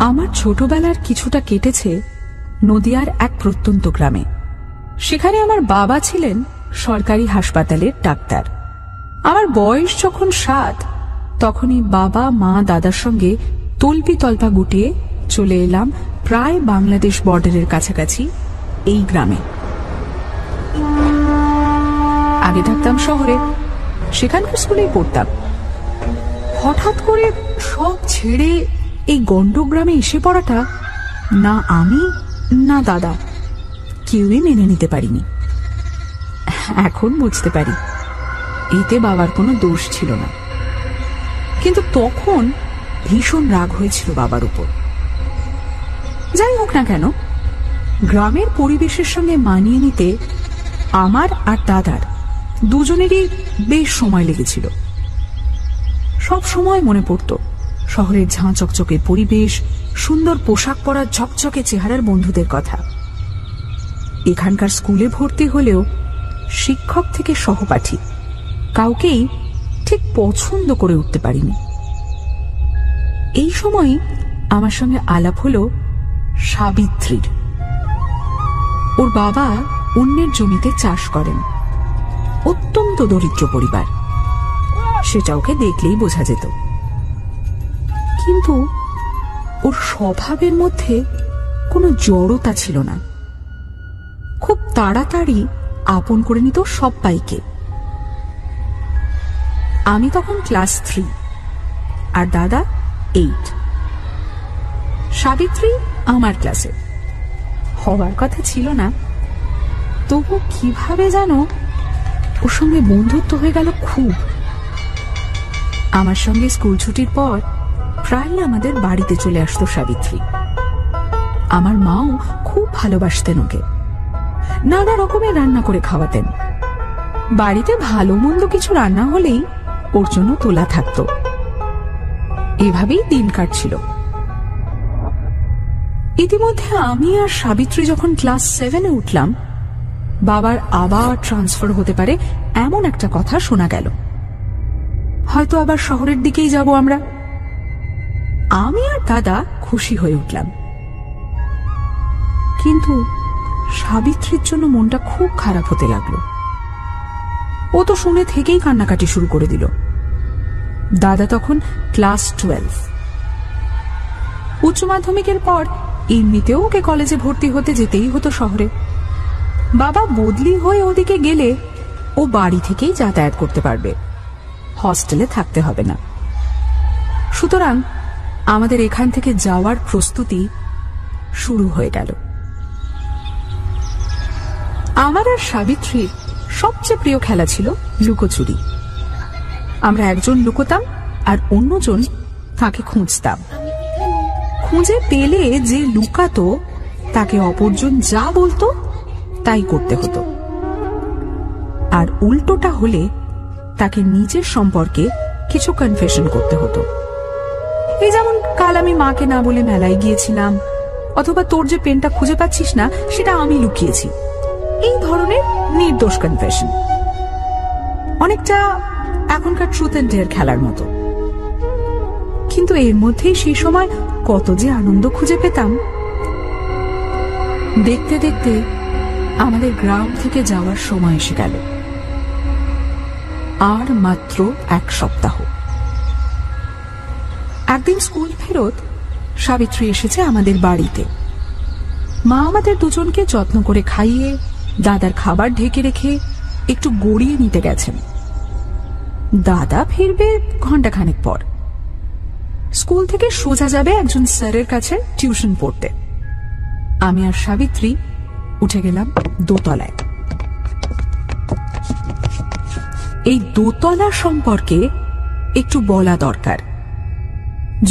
আমার ছোটবেলার কিছুটা কেটেছে নদিয়ার এক প্রত্যন্ত গ্রামে। সেখানে আমার বাবা ছিলেন সরকারি হাসপাতালের ডাক্তার। আমার বয়স যখন 7, তখনই বাবা, মা, দাদার সঙ্গে তল্পি তল্পা গুটিয়ে চলে এলাম প্রায় বাংলাদেশ বর্ডারের কাছাকাছি এই গ্রামে। আগে থাকতাম শহরে, সেখানকার স্কুলেই পড়তাম। হঠাৎ করে সব ছেড়ে এই গণ্ডগ্রামে এসে পড়াটা না আমি না দাদা কেউই মেনে নিতে পারিনি। এখন বুঝতে পারি এতে বাবার কোনো দোষ ছিল না, কিন্তু তখন ভীষণ রাগ হয়েছিল বাবার উপর। যাই হোক না কেন, গ্রামের পরিবেশের সঙ্গে মানিয়ে নিতে আমার আর দাদার দুজনেরই বেশ সময় লেগেছিল। সব সময় মনে পড়ত শহরের ঝাঁ চকচকে পরিবেশ, সুন্দর পোশাক পরা ঝকঝকে চেহারার বন্ধুদের কথা। এখানকার স্কুলে ভর্তি হলেও শিক্ষক থেকে সহপাঠী কাউকেই ঠিক পছন্দ করে উঠতে পারিনি। এই সময় আমার সঙ্গে আলাপ হলো সাবিত্রীর। ওর বাবা অন্যের জমিতে চাষ করেন, অত্যন্ত দরিদ্র পরিবার, সেটা ওকে দেখলেই বোঝা যেত। কিন্তু ওর স্বভাবের মধ্যে কোনো জড়তা ছিল না, খুব তাড়াতাড়ি আপন করে নিত সবাইকে। আমি তখন ক্লাস 3 আর দাদা 8। সাবিত্রী আমার ক্লাসে হওয়ার কথা ছিল না, তবু কিভাবে যেন ওর সঙ্গে বন্ধুত্ব হয়ে গেল খুব। আমার সঙ্গে স্কুল ছুটির পর প্রায় আমাদের বাড়িতে চলে আসতো সাবিত্রী। আমার মাও খুব ভালোবাসতেন ওকে, নানা রকমের রান্না করে খাওয়াতেন। বাড়িতে ভালো মন্দ কিছু রান্না হলেই ওর জন্য তোলা থাকতো। এভাবেই দিন কাটছিল। ইতিমধ্যে আমি আর সাবিত্রী যখন ক্লাস 7-এ উঠলাম, বাবার আবার ট্রান্সফার হতে পারে এমন একটা কথা শোনা গেল। হয়তো আবার শহরের দিকেই যাব আমরা। আমি আর দাদা খুশি হয়ে উঠলাম, কিন্তু সাবিত্রীর জন্য মনটা খুব খারাপ হতে লাগলো। ও তো শুনে থেকেই কান্নাকাটি শুরু করে দিল। দাদা তখন ক্লাস 12। উচ্চ মাধ্যমিকের পর এমনিতেও ওকে কলেজে ভর্তি হতে যেতেই হতো শহরে। বাবা বদলি হয়ে ওদিকে গেলে ও বাড়ি থেকেই যাতায়াত করতে পারবে, হস্টেলে থাকতে হবে না। সুতরাং আমাদের এখান থেকে যাওয়ার প্রস্তুতি শুরু হয়ে গেল। আমার আর সাবিত্রীর সবচেয়ে প্রিয় খেলা ছিল লুকোচুরি। আমরা একজন লুকোতাম আর অন্যজন তাকে খুঁজতাম। খুঁজে পেলে যে লুকাতো তাকে অপরজন যা বলতো তাই করতে হতো, আর উল্টোটা হলে তাকে নিজের সম্পর্কে কিছু কনফেশন করতে হতো। এই যেমন কাল আমি মাকে না বলে মেলায় গিয়েছিলাম, অথবা তোর যে পেনটা খুঁজে পাচ্ছিস না সেটা আমি লুকিয়েছি। এই ধরনের নির্দোষ কনফেশন, অনেকটা এখনকার ট্রুথ এন্ড ডেয়ার খেলার মতো। কিন্তু এর মধ্যেই সেই সময় কত যে আনন্দ খুঁজে পেতাম। দেখতে দেখতে আমাদের গ্রাম থেকে যাওয়ার সময় এসে গেল। আর মাত্র 1 সপ্তাহ। একদিন স্কুল ফেরত সাবিত্রী এসেছে আমাদের বাড়িতে। মা আমাদের দুজনকে যত্ন করে খাইয়ে দাদার খাবার ঢেকে রেখে একটু গড়িয়ে নিতে গেছেন। দাদা ফিরবে ঘন্টাখানেক পর। স্কুল থেকে সোজা যাবে একজন স্যারের কাছে টিউশন পড়তে। আমি আর সাবিত্রী উঠে গেলাম দোতলায়। এই দোতলা সম্পর্কে একটু বলা দরকার।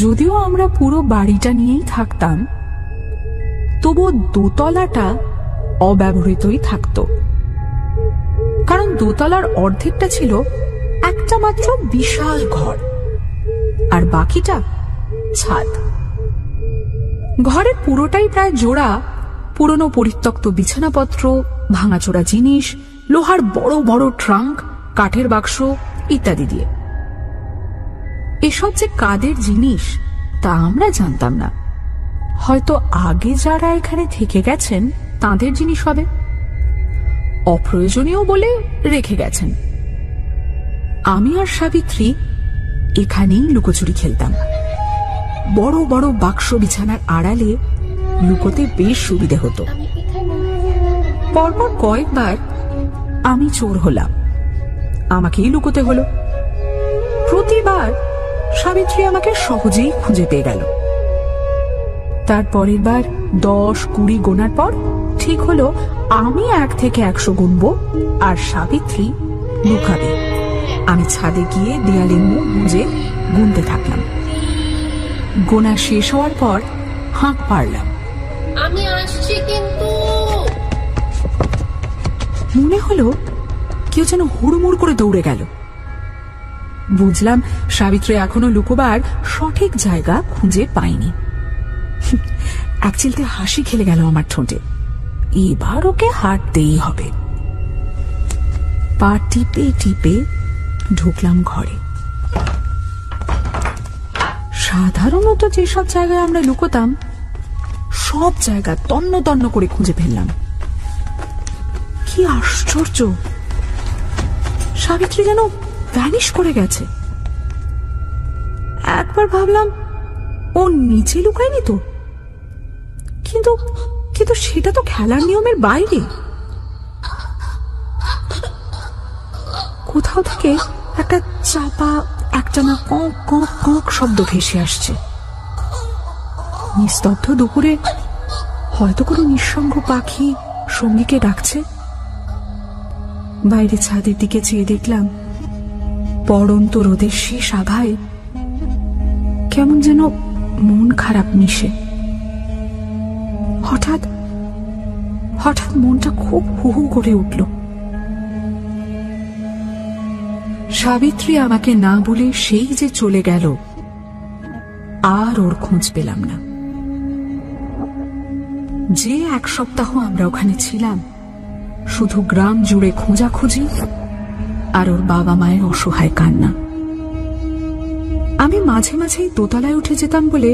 যদিও আমরা পুরো বাড়িটা নিয়েই থাকতাম, তবুও দোতলাটা অব্যবহৃতই থাকত, কারণ দোতলার অর্ধেকটা ছিল একটা মাত্র বিশাল ঘর, আর বাকিটা ছাদ। ঘরের পুরোটাই প্রায় জোড়া পুরনো পরিত্যক্ত বিছানাপত্র, ভাঙাচোরা জিনিস, লোহার বড় বড় ট্রাঙ্ক, কাঠের বাক্স ইত্যাদি দিয়ে। এসব যে কাদের জিনিস তা আমরা জানতাম না, হয়তো আগে যারা এখানে থেকে গেছেন তাদের জিনিস হবে, অপ্রয়োজনীয় বলে রেখে গেছেন। আমি আর সাবিত্রী এখানেই লুকোচুরি খেলতাম। বড় বড় বাক্স বিছানার আড়ালে লুকোতে বেশ সুবিধে হতো। পরপর কয়েকবার আমি চোর হলাম, আমাকেই লুকোতে হলো। প্রতিবার সাবিত্রী আমাকে সহজেই খুঁজে পেয়ে গেল। তারপরের বার 10-20 গোনার পর ঠিক হলো আমি 1 থেকে 100 গুনবো আর সাবিত্রী লুকাবে। আমি ছাদে গিয়ে দেয়ালে মুখ গুঁজে গুনতে থাকলাম। গোনা শেষ হওয়ার পর হাঁক পারলাম, আমি আসছি। কিন্তু মনে হলো কেউ যেন হুড়মুড় করে দৌড়ে গেল। বুঝলাম সাবিত্রী এখনো লুকোবার সঠিক জায়গা খুঁজে পায়নি। এক চিলতে হাসি খেলে গেল আমার ঠোঁটে। এবার ওকে হাঁটতেই হবে। পা টিপে টিপে ঢুকলাম ঘরে। সাধারণত যেসব জায়গায় আমরা লুকোতাম সব জায়গা তন্ন তন্ন করে খুঁজে ফেললাম। কি আশ্চর্য, সাবিত্রী যেন ভ্যানিশ করে গেছে। একবার ভাবলাম ও নিচে লুকায়নি তো, কিন্তু কিন্তু সেটা তো খেলার নিয়মের বাইরে। কোথাও থেকে একটা চাপা একটানা কক কক কক শব্দ ভেসে আসছে। নিস্তব্ধ দুপুরে হয়তো কোনো নিঃসঙ্গ পাখি সঙ্গীকে ডাকছে। বাইরে ছাদের দিকে চেয়ে দেখলাম পড়ন্ত রোদের শেষ আভায় কেমন যেন মন খারাপ মিশে। হঠাৎ হঠাৎ মনটা খুব হু হু করে উঠল। সাবিত্রী আমাকে না বলে সেই যে চলে গেল, আর ওর খোঁজ পেলাম না। যে 1 সপ্তাহ আমরা ওখানে ছিলাম শুধু গ্রাম জুড়ে খোঁজাখুঁজি আর ওর বাবা মায়ের অসহায় কান্না। আমি মাঝে মাঝেই দোতলায় উঠে যেতাম বলে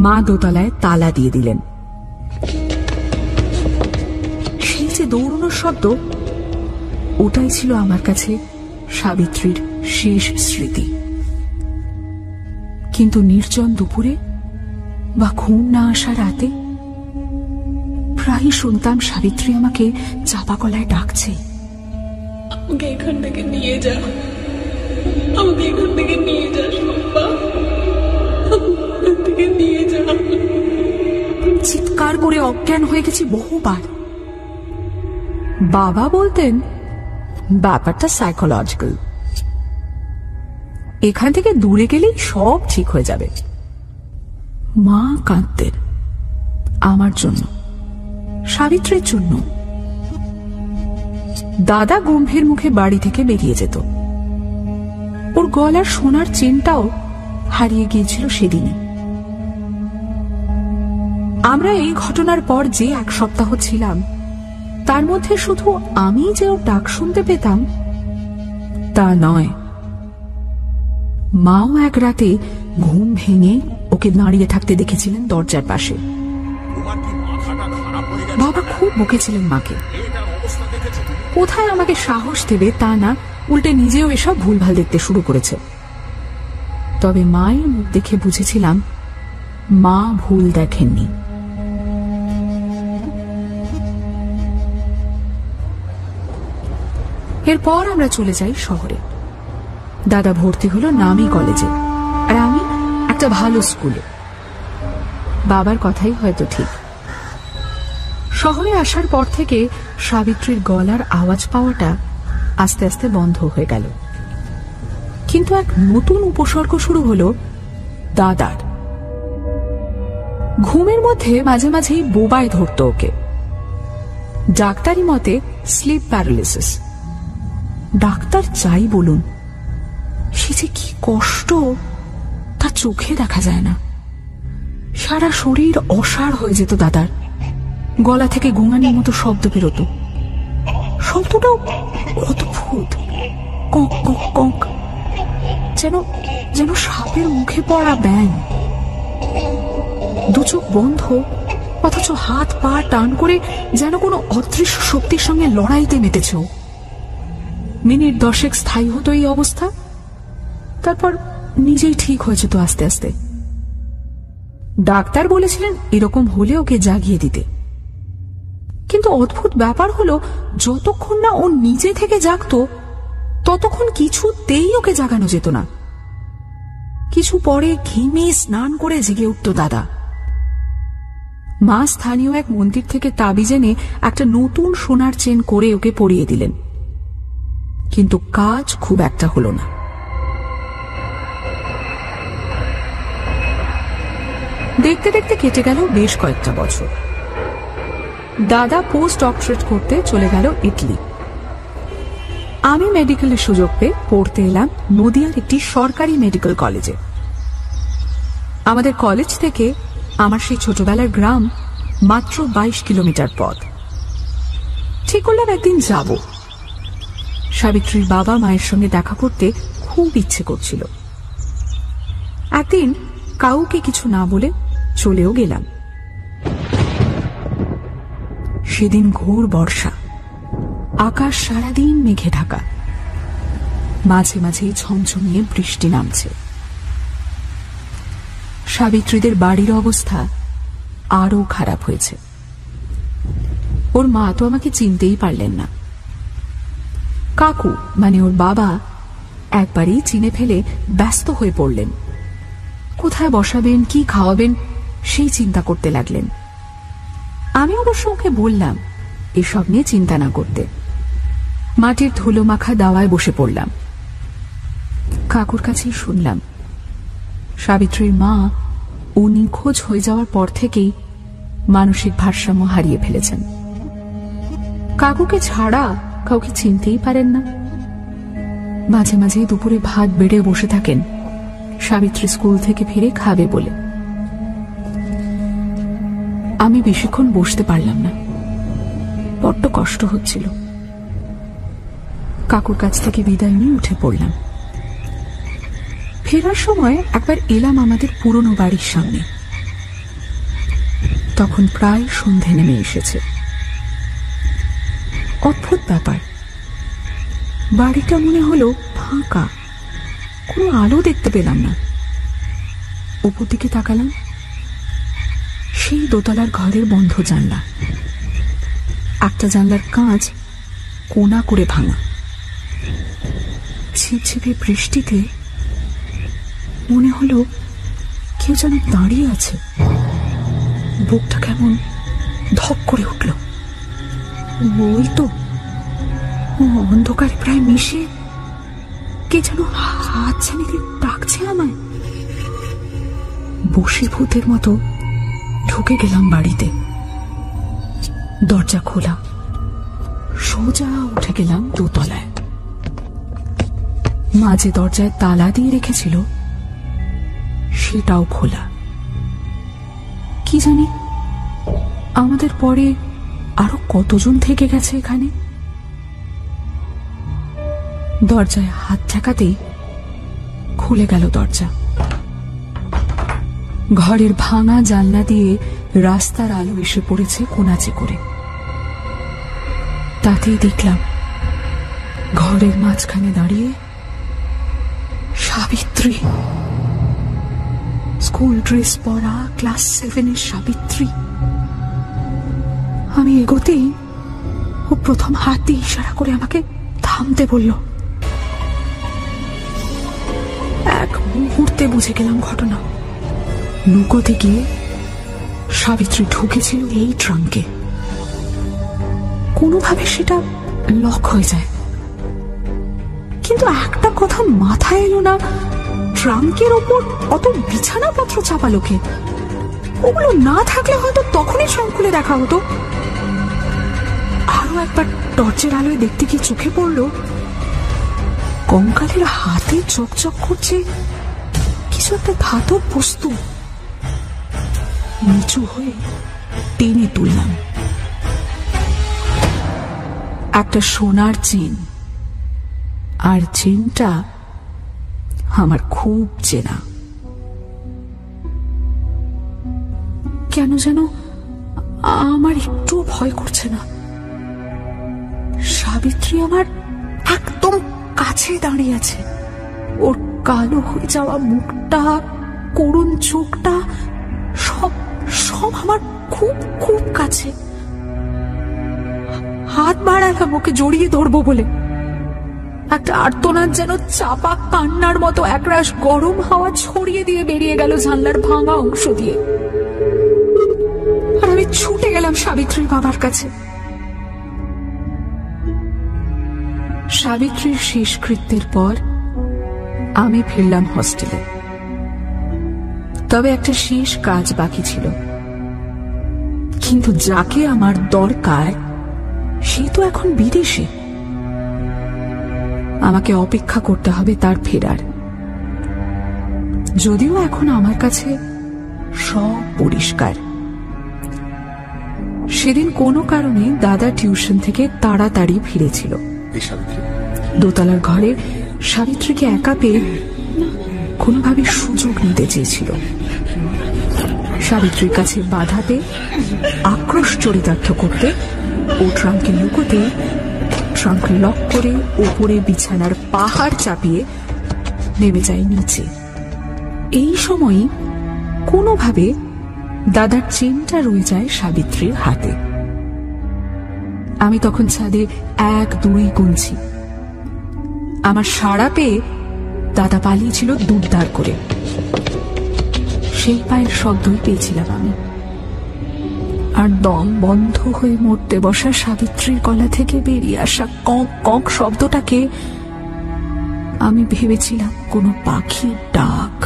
মা দোতলায় তালা দিয়ে দিলেন। সেই যে দৌড়ানোর শব্দ, ওটাই ছিল আমার কাছে সাবিত্রীর শেষ স্মৃতি। কিন্তু নির্জন দুপুরে বা ঘুম না আসা রাতে প্রায়ই শুনতাম সাবিত্রী আমাকে চাপা গলায় ডাকছে, আমাকে এখান থেকে নিয়ে যা, আমাকে এখান থেকে নিয়ে যা শম্পা, এখান থেকে নিয়ে যা। চিৎকার করে অজ্ঞান হয়ে গেছি বহুবার। বাবা বলতেন ব্যাপারটা সাইকোলজিক্যাল, এখান থেকে দূরে গেলেই সব ঠিক হয়ে যাবে। মা কাঁদতেন আমার জন্য, সাবিত্রীর জন্য। দাদা গম্ভীর মুখে বাড়ি থেকে বেরিয়ে যেত। ওর গলার সোনার চেনটাও হারিয়ে গিয়েছিল সেদিনই। আমরা এই ঘটনার পর যে 1 সপ্তাহ ছিলাম তার মধ্যে শুধু আমি যে ওর ডাক শুনতে পেতাম তা নয়, মাও এক রাতে ঘুম ভেঙে ওকে দাঁড়িয়ে থাকতে দেখেছিলেন দরজার পাশে। বাবা খুব বকেছিলেন মাকে। কোথায় আমাকে সাহস দেবে তা না, উল্টে নিজেও এসব ভুলভাল দেখতে শুরু করেছে। তবে মায়ের মুখ দেখে বুঝেছিলাম মা ভুল দেখেননি। এরপর আমরা চলে যাই শহরে। দাদা ভর্তি হলো নামি কলেজে আর আমি একটা ভালো স্কুলে। বাবার কথাই হয়তো ঠিক। শহরে আসার পর থেকে সাবিত্রীর গলার আওয়াজ পাওয়াটা আস্তে আস্তে বন্ধ হয়ে গেল। কিন্তু এক নতুন উপসর্গ শুরু হলো দাদার। ঘুমের মধ্যে মাঝে মাঝেই বোবায় ধরত ওকে। ডাক্তারি মতে স্লিপ প্যারালিসিস। ডাক্তার যাই বলুন, সে যে কি কষ্ট তা চোখে দেখা যায় না। সারা শরীর অসাড় হয়ে যেত দাদার। গলা থেকে গোঙানির মতো শব্দ বেরোত। শব্দটাও অদ্ভুত, কক কক কক, যেন যেন সাপের মুখে পড়া ব্যাঙ। দু চোখ বন্ধ, অথচ হাত পা টান করে যেন কোনো অদৃশ্য শক্তির সঙ্গে লড়াইতে মেতেছ। মিনিট 10 স্থায়ী হতো এই অবস্থা, তারপর নিজেই ঠিক হয়েছে তো আস্তে আস্তে। ডাক্তার বলেছিলেন এরকম হলে ওকে জাগিয়ে দিতে, কিন্তু অদ্ভুত ব্যাপার হলো যতক্ষণ না ও নিজে থেকে জাগতো ততক্ষণ কিছুতেই ওকে জাগানো যেত না। কিছু পরে ঘেমে স্নান করে জেগে উঠত দাদা। মা স্থানীয় এক মন্দির থেকে তাবিজ এনে একটা নতুন সোনার চেন করে ওকে পরিয়ে দিলেন, কিন্তু কাজ খুব একটা হলো না। দেখতে দেখতে কেটে গেল বেশ কয়েকটা বছর। দাদা পোস্ট ডক্টরেট করতে চলে গেল ইটালি। আমি মেডিকেলের সুযোগ পেয়ে পড়তে এলাম নদিয়ার একটি সরকারি মেডিকেল কলেজে। আমাদের কলেজ থেকে আমার সেই ছোটবেলার গ্রাম মাত্র 22 কিলোমিটার পথ। ঠিক করলাম একদিন যাব। সাবিত্রীর বাবা মায়ের সঙ্গে দেখা করতে খুব ইচ্ছে করছিল। একদিন কাউকে কিছু না বলে চলেও গেলাম। সেদিন ঘোর বর্ষা, আকাশ সারাদিন মেঘে ঢাকা, মাঝে মাঝেই ঝমঝমিয়ে বৃষ্টি নামছে। সাবিত্রীদের বাড়ির অবস্থা আরো খারাপ হয়েছে। ওর মা তো আমাকে চিনতেই পারলেন না। কাকু মানে ওর বাবা একবারই চিনে ফেলে ব্যস্ত হয়ে পড়লেন। কোথায় বসাবেন, কি খাওয়াবেন সেই চিন্তা করতে লাগলেন। আমি অবশ্য ওকে বললাম এসব নিয়ে চিন্তা না করতে। মাটির ধুলো মাখা দাওয়ায় বসে পড়লাম। কাকুর কাছেই শুনলাম সাবিত্রীর মা ও নিখোঁজ হয়ে যাওয়ার পর থেকেই মানসিক ভারসাম্য হারিয়ে ফেলেছেন। কাকুকে ছাড়া কাউকে চিনতেই পারেন না। মাঝে মাঝে দুপুরে ভাত বেড়ে বসে থাকেন সাবিত্রী স্কুল থেকে ফিরে খাবে বলে। আমি বেশিক্ষণ বসতে পারলাম না, বড্ড কষ্ট হচ্ছিল। কাকুর কাছ থেকে বিদায় নিয়ে উঠে পড়লাম। ফেরার সময় একবার এলাম আমাদের পুরনো বাড়ির সামনে। তখন প্রায় সন্ধে নেমে এসেছে। অদ্ভুত ব্যাপার, বাড়িটা মনে হলো ফাঁকা, কোনো আলো দেখতে পেলাম না। উপর দিকে তাকালাম, সেই দোতলার ঘরের বন্ধ জানলা। একটা জানলার কাঁচ কোনা করে ভাঙা। ছিপছিপে বৃষ্টিতে মনে হলো কেউ যেন দাঁড়িয়ে আছে। বুকটা কেমন ধক করে উঠল। ওই তো অন্ধকারে প্রায় মিশে কে যেন হাতছানি দিয়ে ডাকছে আমায়। বশীভূতের মতো ঢুকে গেলাম বাড়িতে। দরজা খোলা, সোজা উঠে গেলাম দোতলায়। মাঝে দরজায় তালা দিয়ে রেখেছিল, সেটাও খোলা। কি জানি আমাদের পরে আরো কতজন থেকে গেছে এখানে। দরজায় হাত ঠেকাতেই খুলে গেল দরজা। ঘরের ভাঙা জানলা দিয়ে রাস্তার আলো এসে পড়েছে কোনাচে করে। তাতেই দেখলাম ঘরের মাঝখানে দাঁড়িয়ে সাবিত্রী। স্কুল ড্রেস পরা ক্লাস 7-এর সাবিত্রী। আমি এগোতেই ও প্রথম হাত দিয়ে ইশারা করে আমাকে থামতে বলল। এক মুহূর্তে বুঝে গেলাম ঘটনা। লুকোতে গিয়ে সাবিত্রী ঢুকেছিল এই ট্রাঙ্কে। কোনোভাবে সেটা লক হয়ে যায়, কিন্তু একটা কথা মাথায় এলো না, ট্রাঙ্কের ওপর অত বিছানাপত্র চাপালো কে? ওগুলো না থাকলে হয়তো তখনই ট্রাঙ্ক খুলে দেখা হতো। আরো একবার টর্চের আলোয় দেখতে গিয়ে চোখে পড়ল কঙ্কালের হাতে চকচক করছে কিছু একটা ধাতব বস্তু। নিচু হয়ে টেনে তুললাম একটা সোনার চেন। আর চেনটা আমার খুব চেনা। কেন যেন আমার একটু ভয় করছে না। সাবিত্রী আমার একদম কাছে দাঁড়িয়ে আছে। ওর কালো হয়ে যাওয়া মুখটা, করুণ চোখটা, সব সব আমার খুব খুব কাছে। হাত বাড়ালাম ওকে জড়িয়ে ধরবো বলে। একটা আর্তনাদ যেন চাপা কান্নার মতো একরাশ গরম হাওয়া ছড়িয়ে দিয়ে বেরিয়ে গেল জানলার ভাঙা অংশ দিয়ে। আর আমি ছুটে গেলাম সাবিত্রীর বাবার কাছে। সাবিত্রীর শেষকৃত্যের পর আমি ফিরলাম হস্টেলে। তবে একটা শেষ কাজ বাকি ছিল। কিন্তু যাকে আমার দরকার সে তো এখন বিদেশে। আমাকে অপেক্ষা করতে হবে তার ফেরার। যদিও এখন আমার কাছে সব পরিষ্কার। সেদিন কোনো কারণে দাদা টিউশন থেকে তাড়াতাড়ি ফিরেছিল। দোতলার ঘরে সাবিত্রীকে একা পেয়ে কোনোভাবে সুযোগ নিতে চেয়েছিল। সাবিত্রীর কাছে বাধা পেয়ে আক্রোশ চরিতার্থ করতে ও ট্রাঙ্কে লুকোতে ট্রাঙ্ক লক করে উপরে বিছানার পাহাড় চাপিয়ে নেমে যায় নিচে। এই সময়ই কোনোভাবে দাদার চেনটা রয়ে যায় সাবিত্রীর হাতে। আমি তখন ছাদে 1, 2 গুনছি। আমার সাড়া পেয়ে দাদা পালিয়েছিল দুর্দার করে। সেই পায়ের শব্দই পেয়েছিলাম আমি। আর দম বন্ধ হয়ে মরতে বসা সাবিত্রীর গলা থেকে বেরিয়ে আসা কক কক শব্দটাকে আমি ভেবেছিলাম কোনো পাখির ডাক।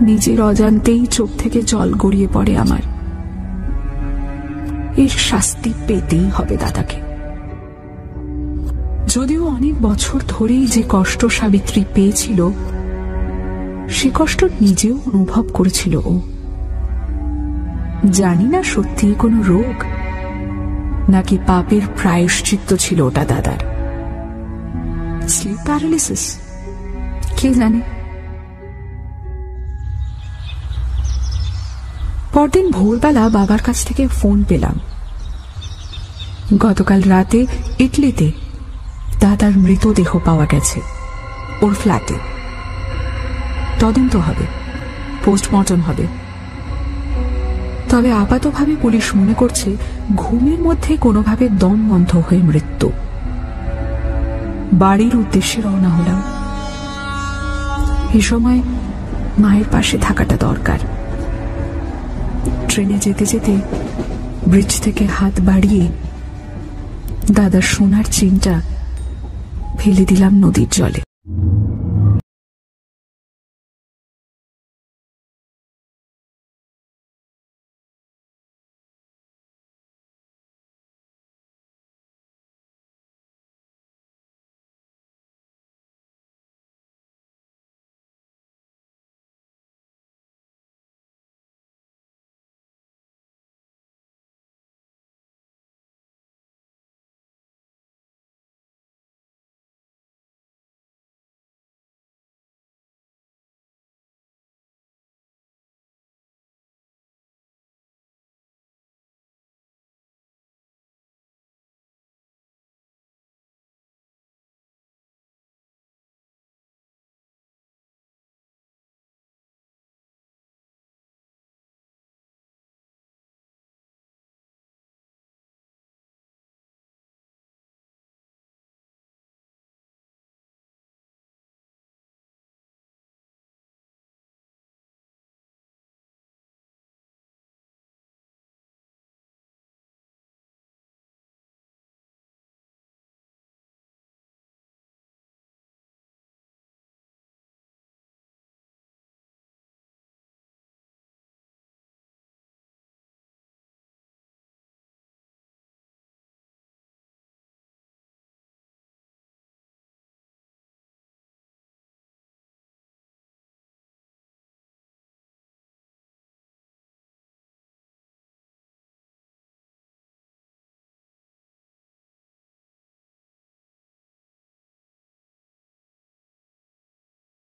নিজের অজান্তেই চোখ থেকে জল গড়িয়ে পড়ে আমার। এর শাস্তি পেতেই হবে দাদাকে। যদিও অনেক বছর ধরেই যে কষ্ট সাবিত্রী পেয়েছিল সে কষ্ট নিজেও অনুভব করেছিল ও। জানি না সত্যি কোনো রোগ নাকি পাপের প্রায়শ্চিত্ত ছিল ওটা দাদার। স্লিপ প্যারালিসিস, কে জানে। পরদিন ভোরবেলা বাবার কাছ থেকে ফোন পেলাম। গতকাল রাতে ইটলিতে দাদার মৃতদেহ পাওয়া গেছে ওর ফ্ল্যাটে। তদন্ত হবে, পোস্টমর্টম হবে। তবে আপাতভাবে পুলিশ মনে করছে ঘুমের মধ্যে কোনোভাবে দম বন্ধ হয়ে মৃত্যু। বাড়ির উদ্দেশ্যে রওনা হলাম। এ সময় মায়ের পাশে থাকাটা দরকার। ট্রেনে যেতে যেতে ব্রিজ থেকে হাত বাড়িয়ে দাদার সোনার চেনটা ফেলে দিলাম নদীর জলে।